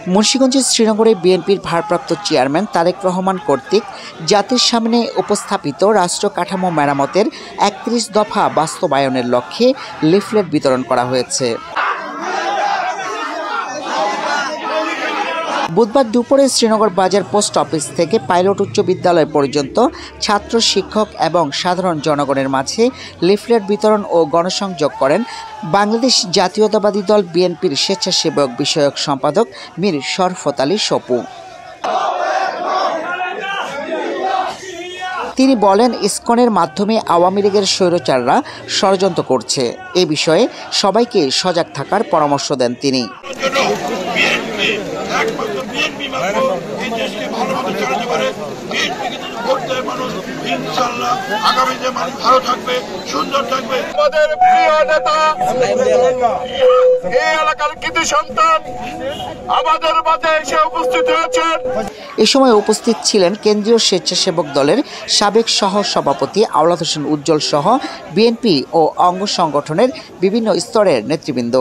মুন্সিগঞ্জের শ্রীনগরে বিএনপির ভারপ্রাপ্ত চেয়ারম্যান তারেক রহমান কর্তৃক জাতির সামনে উপস্থাপিত রাষ্ট্র কাঠামো মেরামতের ৩১ দফা বাস্তবায়নের লক্ষ্যে লিফলেট বিতরণ করা হয়েছে। বুধবার দুপুরে শ্রীনগর বাজার পোস্ট অফিস থেকে পাইলট উচ্চ বিদ্যালয় পর্যন্ত ছাত্র, শিক্ষক এবং সাধারণ জনগণের মাঝে লিফলেট বিতরণ ও গণসংযোগ করেন বাংলাদেশ জাতীয়তাবাদী দল বিএনপির স্বেচ্ছাসেবক বিষয়ক সম্পাদক মীর শরফত আলী সপু। তিনি বলেন, ইসকনের মাধ্যমে আওয়ামী লীগের স্বৈরাচাররা ষড়যন্ত্র করছে। এ বিষয়ে সবাইকে সজাগ থাকার পরামর্শ দেন তিনি। আমাদের প্রিয় নেতা, এই এলাকার কৃতি সন্তান আমাদের মাঝে এসে উপস্থিত হয়েছেন। এ সময় উপস্থিত ছিলেন কেন্দ্রীয় স্বেচ্ছাসেবক দলের সাবেক সহ সভাপতি আওলাদ হোসেন উজ্জ্বল সহ বিএনপি ও অঙ্গ সংগঠনের বিভিন্ন স্তরের নেতৃবৃন্দ।